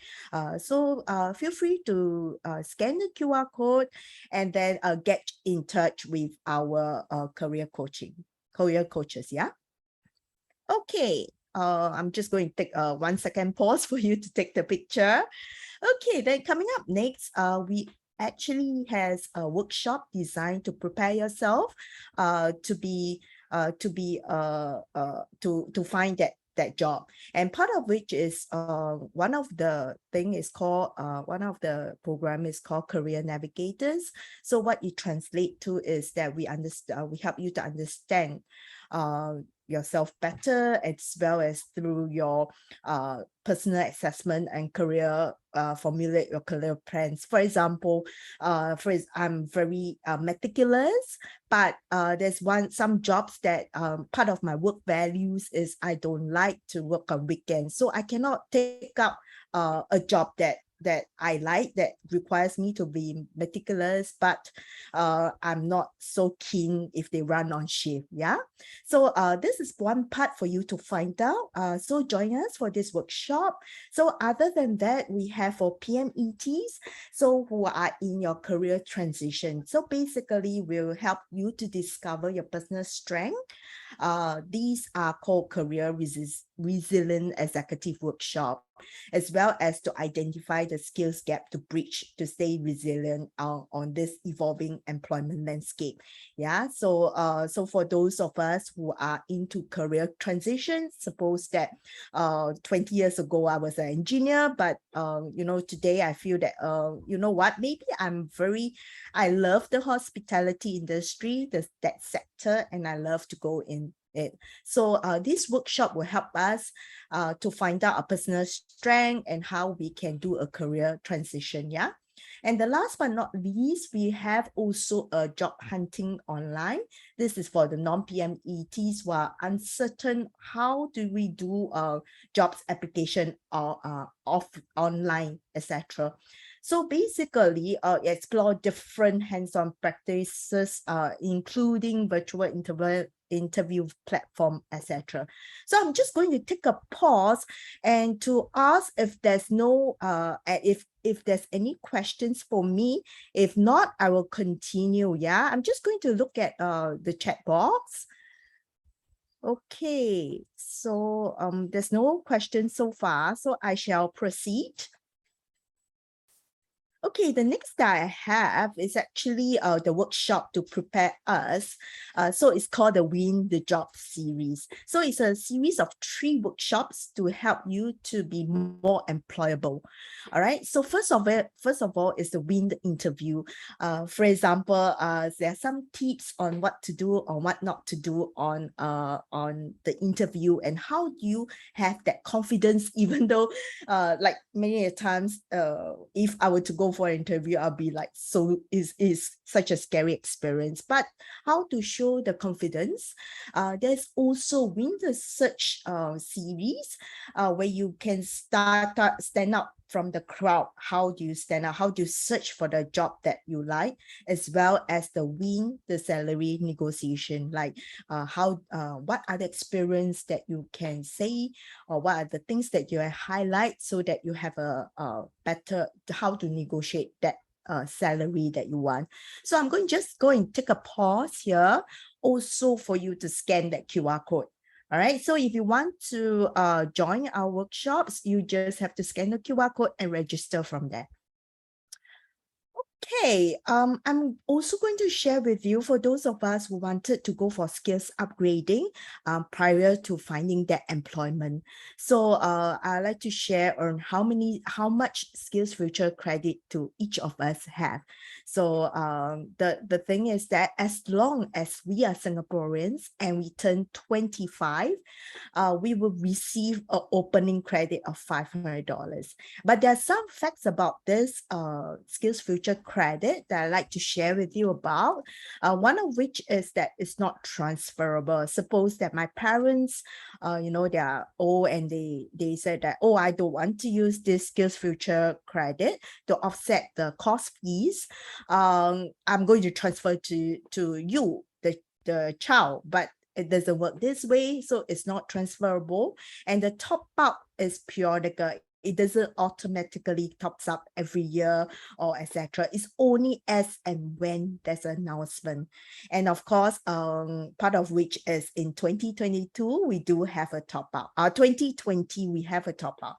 So feel free to scan the QR code and then get in touch with our career coaches. Yeah. Okay. I'm just going to take a 1 second pause for you to take the picture. Okay, then coming up next, we actually has a workshop designed to prepare yourself to find that job. And part of which is one of the program is called Career Navigators. So what it translates to is that we help you to understand yourself better, as well as through your personal assessment and career formulate your career plans. For example, I'm very meticulous, but there's some jobs that part of my work values is I don't like to work on weekends, so I cannot take up a job that I like, that requires me to be meticulous, but I'm not so keen if they run on shift. Yeah. So this is one part for you to find out. So join us for this workshop. So other than that, we have for PMETs, so who are in your career transition. So basically, we'll help you to discover your personal strength. These are called Career Resilient Executive Workshop, as well as to identify the skills gap to bridge to stay resilient on this evolving employment landscape. Yeah, so so for those of us who are into career transition, suppose that 20 years ago I was an engineer, but you know, today I feel that you know what, maybe I love the hospitality industry, that sector, and I love to go in it. So this workshop will help us to find out our personal strength and how we can do a career transition. Yeah. And the last but not least, we have also a job hunting online. This is for the non-PMETs who are uncertain how do we do jobs application or online, etc. So basically, explore different hands-on practices, including virtual interview platform, etc. So I'm just going to take a pause and to ask if there's no if there's any questions for me. If not, I will continue. Yeah, I'm just going to look at the chat box. Okay, so there's no questions so far, so I shall proceed. Okay, the next that I have is actually the workshop to prepare us. So it's called the Win the Job series. So it's a series of 3 workshops to help you to be more employable. All right. So first of all is the Win the interview. For example, there are some tips on what to do or what not to do on the interview, and how do you have that confidence, even though like many times if I were to go go for an interview, I'll be like, so is such a scary experience. But how to show the confidence? There's also Win the Search series where you can stand out from the crowd. How do you stand out? How do you search for the job that you like, as well as the Win the Salary negotiation? Like what are the experience that you can say, or what are the things that you highlight so that you have a better how to negotiate that salary that you want. So I'm going to just go and take a pause here also for you to scan that QR code. All right, so if you want to join our workshops, you just have to scan the QR code and register from there. Okay, I'm also going to share with you for those of us who wanted to go for skills upgrading prior to finding that employment. So I'd like to share on how much skills future credit do each of us have. So the thing is that as long as we are Singaporeans and we turn 25, we will receive an opening credit of $500. But there are some facts about this skills future credit that I'd like to share with you about. One of which is that it's not transferable. Suppose that my parents, they are old and they said that, oh, I don't want to use this skills future credit to offset the course fees. I'm going to transfer to you, the child, but it doesn't work this way, so it's not transferable. And the top up is periodical. It doesn't automatically tops up every year or etc. It's only as and when there's an announcement. And of course, part of which is in 2022, we do have a top up. 2020, we have a top up.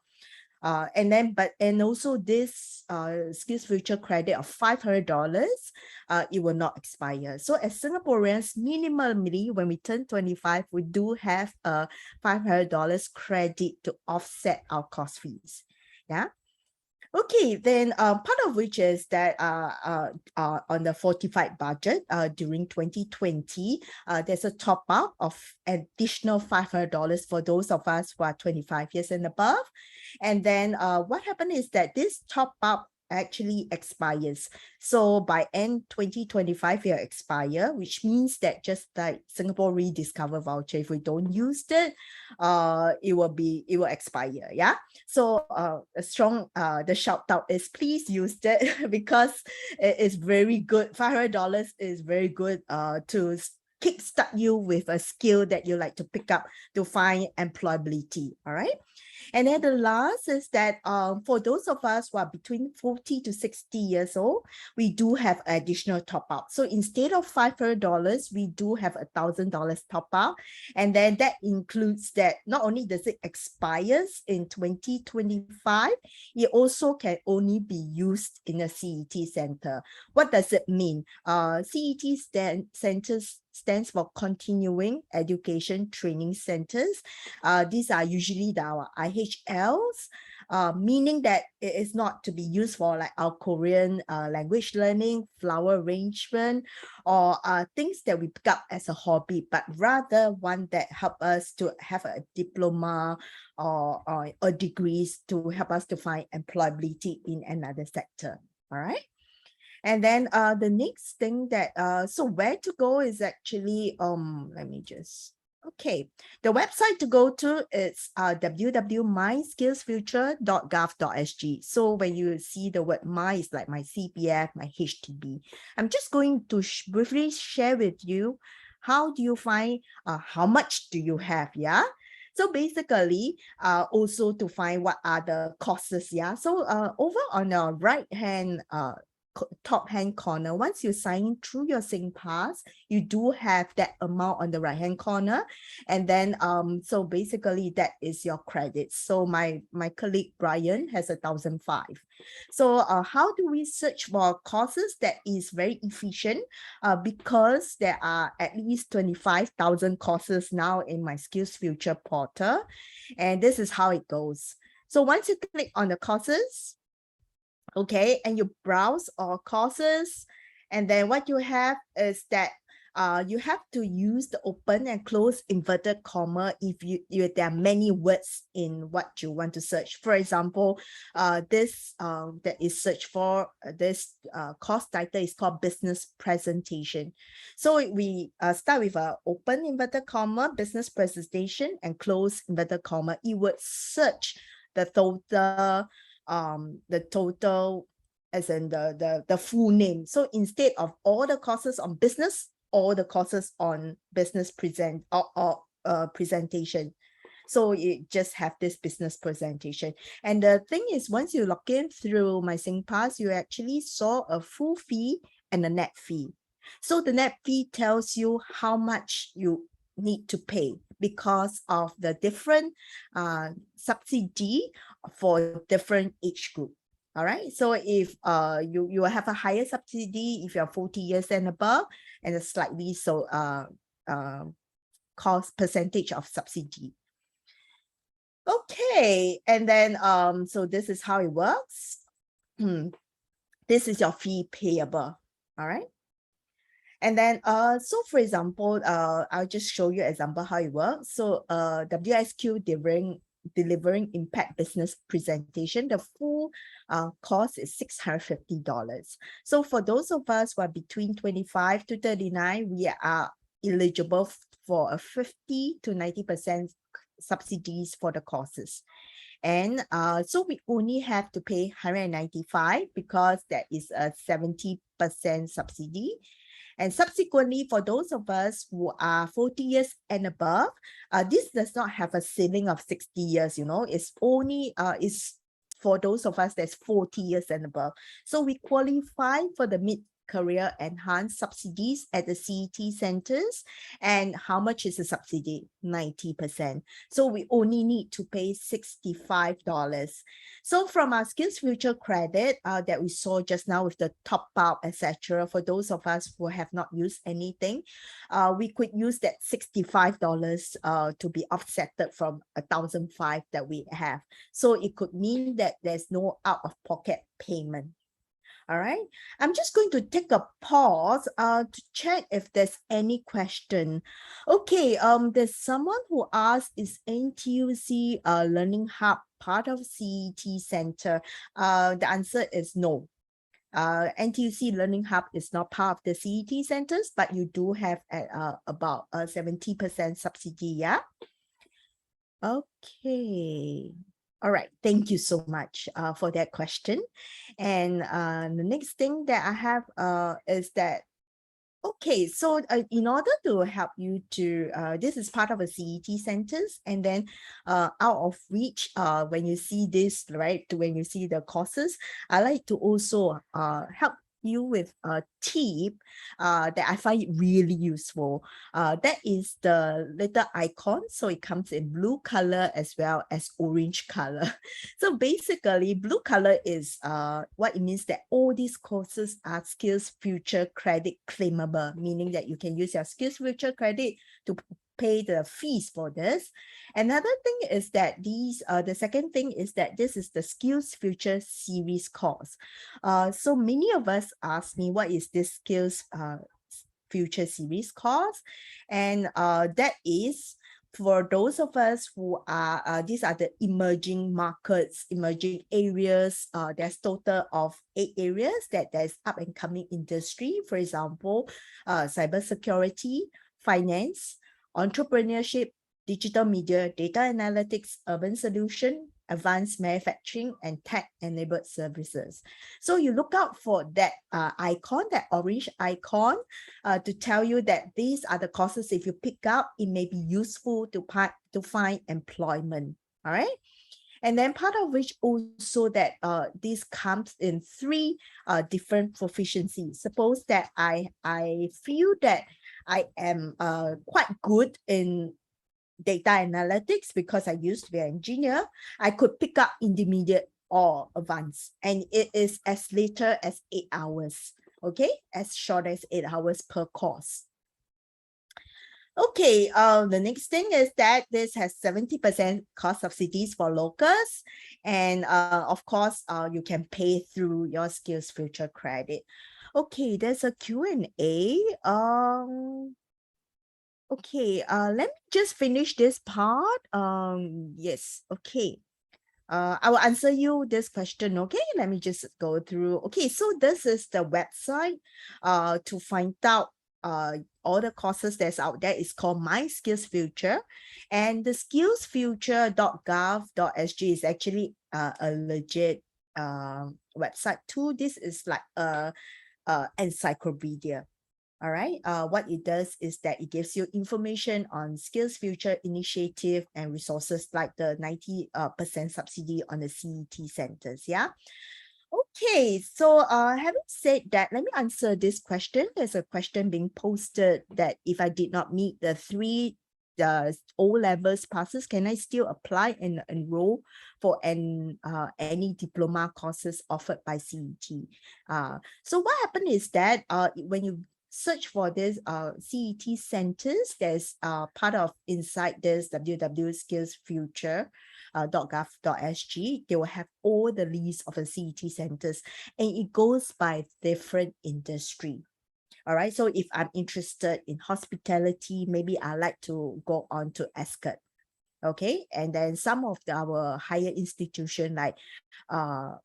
And also this skills future credit of $500, it will not expire. So as Singaporeans, minimally when we turn 25, we do have a $500 credit to offset our course fees. Yeah. Okay, then part of which is that on the fortified budget during 2020, there's a top up of additional $500 for those of us who are 25 years and above. And then what happened is that this top up actually expires. So by end 2025, it will expire, which means that just like Singapore Rediscover voucher, if we don't use it, it will expire. Yeah. So a strong the shout out is please use it because it is very good. $500 is very good to kickstart you with a skill that you like to pick up to find employability. All right. And then the last is that for those of us who are between 40 to 60 years old, we do have additional top up. So instead of $500, we do have $1,000 top up. And then that includes that not only does it expires in 2025, it also can only be used in a CET center. What does it mean? CET centers stands for Continuing Education Training Centers. These are usually our IHLs, meaning that it is not to be used for like our Korean language learning, flower arrangement, or things that we pick up as a hobby, but rather one that help us to have a diploma or degrees to help us to find employability in another sector. All right. And then the next thing that so where to go is actually let me just okay, the website to go to is www.myskillsfuture.gov.sg. So when you see the word my, it's like my CPF, my HTB. I'm just going to briefly share with you how do you find how much do you have. Yeah. So basically, also to find what are the courses. Yeah. So over on the right hand top hand corner, once you sign in through your SingPass, you do have that amount on the right hand corner. And then so basically that is your credits. So my colleague Brian has 1,005. So how do we search for courses? That is very efficient because there are at least 25,000 courses now in my Skills Future portal. And this is how it goes. So once you click on the courses, okay, and you browse all courses, and then what you have is that you have to use the open and close inverted comma if there are many words in what you want to search. For example, this that is searched for this course title is called business presentation. So we start with a open inverted comma business presentation and close inverted comma. It would search the total as in the full name. So instead of all the courses on business, all the courses on business presentation. So you just have this business presentation. And the thing is, once you log in through my SingPass, you actually saw a full fee and a net fee. So the net fee tells you how much you need to pay because of the different subsidy for different age group. All right. So if you have a higher subsidy if you're 40 years and above, and a slightly so cost percentage of subsidy. Okay, and then so this is how it works. This is your fee payable. All right. And then so for example, I'll just show you an example how it works. So WSQ delivering impact business presentation, the full cost is $650. So for those of us who are between 25 to 39, we are eligible for a 50 to 90% subsidies for the courses. And so we only have to pay $195 because that is a 70% subsidy. And subsequently, for those of us who are 40 years and above, this does not have a ceiling of 60 years, you know, it's only, is for those of us that's 40 years and above. So we qualify for the mid-career enhanced subsidies at the CET centers. And how much is the subsidy? 90%. So we only need to pay $65. So from our Skills Future credit that we saw just now with the top up, etc., for those of us who have not used anything, we could use that $65 to be offsetted from $1,005 that we have. So it could mean that there's no out-of-pocket payment. All right, I'm just going to take a pause to check if there's any question. Okay, there's someone who asked, is NTUC Learning Hub part of CET Center? The answer is no. NTUC Learning Hub is not part of the CET centers, but you do have about a 70% subsidy, yeah? Okay. All right, thank you so much for that question. And the next thing that I have is that, okay, so in order to help you to, this is part of a CET centers, and then out of which, when you see this, right, when you see the courses, I like to also help you with a tip that I find it really useful. That is the little icon. So it comes in blue color as well as orange color. So basically blue color is what it means that all these courses are Skills Future credit claimable, meaning that you can use your Skills Future credit to pay the fees for this. Another thing is that these, the second thing is that this is the Skills Future series course. So many of us ask me, what is this Skills Future series course? And that is for those of us who are, these are the emerging markets, emerging areas. There's total of 8 areas that there's up and coming industry. For example, cybersecurity, finance, entrepreneurship, digital media, data analytics, urban solution, advanced manufacturing, and tech-enabled services. So you look out for that icon, that orange icon, to tell you that these are the courses. If you pick up, it may be useful to find employment. All right. And then part of which also that this comes in 3 different proficiencies. Suppose that I feel that I am quite good in data analytics because I used to be an engineer. I could pick up intermediate or advanced, and it is as little as 8 hours, okay? As short as 8 hours per course. Okay, the next thing is that this has 70% cost subsidies for locals. And of course, you can pay through your Skills Future credit. Okay, there's a Q&A. Okay, let me just finish this part. Yes, okay. I will answer you this question, okay? Let me just go through. Okay, so this is the website to find out all the courses that's out there. Is called My Skills Future, and the skillsfuture.gov.sg is actually a legit website too. This is like a encyclopedia. All right. What it does is that it gives you information on Skills Future initiative and resources like the 90% subsidy on the CET centers. Yeah. Okay. So having said that, let me answer this question. There's a question being posted that if I did not meet the 3 O-levels passes, can I still apply and enroll for any diploma courses offered by CET? So what happened is that when you search for this CET centers, there's part of inside this www.skillsfuture.gov.sg. They will have all the list of the CET centers, and it goes by different industry. All right, so if I'm interested in hospitality, maybe I like to go on to ESCOT. Okay, and then some of our higher institution like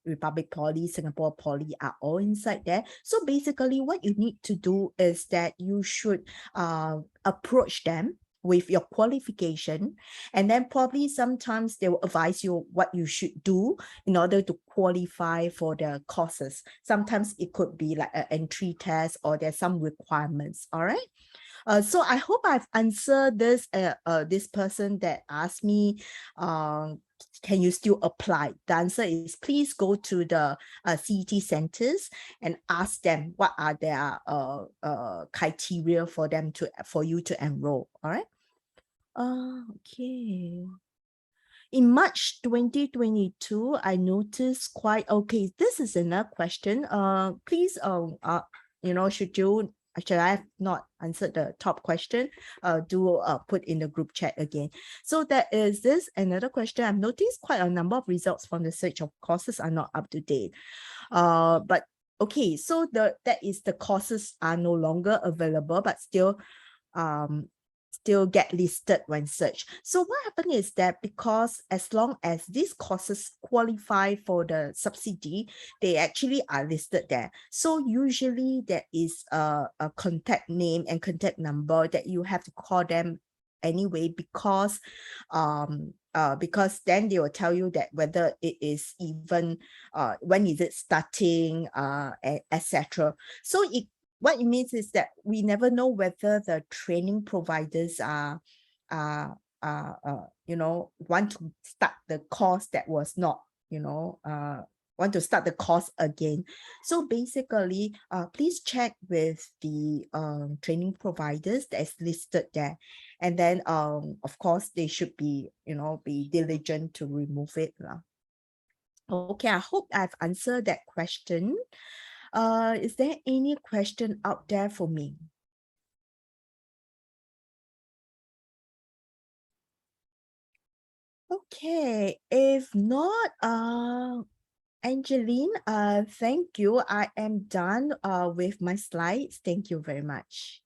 Republic Poly, Singapore Poly are all inside there. So basically what you need to do is that you should approach them with your qualification, and then probably sometimes they will advise you what you should do in order to qualify for the courses. Sometimes it could be like an entry test, or there's some requirements. All right. So I hope I've answered this this person that asked me, can you still apply? The answer is please go to the CET centers and ask them what are their criteria for you to enroll. All right. Okay. In March 2022, I noticed quite okay. This is another question. Please, should I have not answered the top question? Do put in the group chat again. So that is this another question. I've noticed quite a number of results from the search of courses are not up to date. But okay, so that is the courses are no longer available, but still get listed when searched. So what happened is that because as long as these courses qualify for the subsidy, they actually are listed there. So usually there is a contact name and contact number that you have to call them anyway, because then they will tell you that whether it is even when is it starting, etc. So what it means is that we never know whether the training providers want to start the course that was not, want to start the course again. So basically, please check with the training providers that's listed there. And then, of course, they should be, be diligent to remove it. Okay, I hope I've answered that question. Is there any question out there for me? Okay, if not, Angeline, thank you. I am done with my slides. Thank you very much.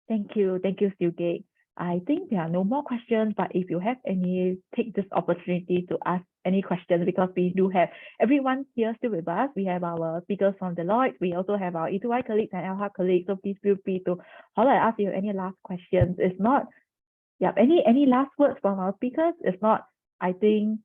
Thank you, Silgate. I think there are no more questions, but if you have any, take this opportunity to ask any questions, because we do have everyone here still with us. We have our speakers from Deloitte. We also have our E2I colleagues and LHub colleagues. So please feel free to holler at us if you have any last questions. If not, yeah, any last words from our speakers? If not, I think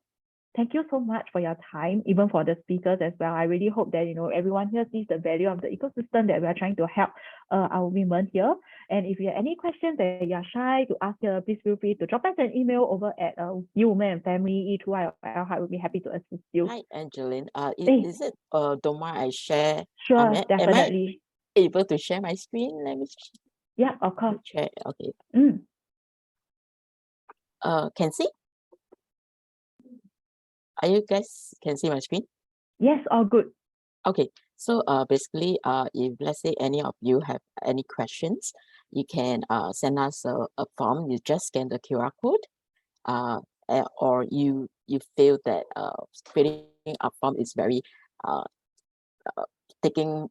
thank you so much for your time, even for the speakers as well. I really hope that, everyone here sees the value of the ecosystem that we are trying to help our women here. And if you have any questions that you are shy to ask here, please feel free to drop us an email over at You Women and Family, E2I or LHub. We'll be happy to assist you. Hi, Angeline. Is it don't mind I share? Sure, Am definitely. I able to share my screen? Let me Yeah, of course. share. Okay. Can see? Are you guys can see my screen? Yes, all good. Okay, so basically, if let's say any of you have any questions, you can send us a form. You just scan the QR code, or you feel that filling up form is very taking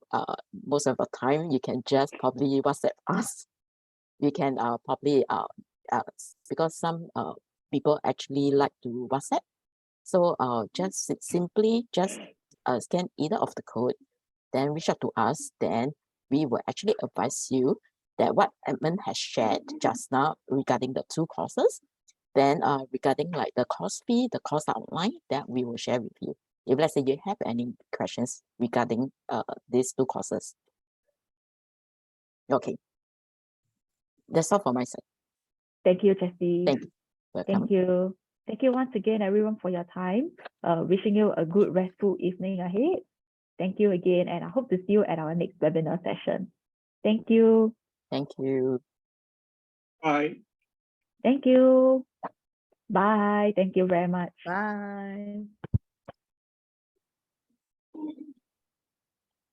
most of the time, you can just probably WhatsApp us. You can probably because some people actually like to WhatsApp. So just simply scan either of the code, then reach out to us. Then we will actually advise you that what admin has shared just now regarding the 2 courses. Then regarding like the course fee, the course outline, that we will share with you. If let's say you have any questions regarding these 2 courses. Okay. That's all for my side. Thank you, Jessie. Thank you. Welcome. Thank you. Thank you once again, everyone, for your time. Wishing you a good, restful evening ahead. Thank you again, and I hope to see you at our next webinar session. Thank you. Thank you. Bye. Thank you. Bye. Thank you very much. Bye.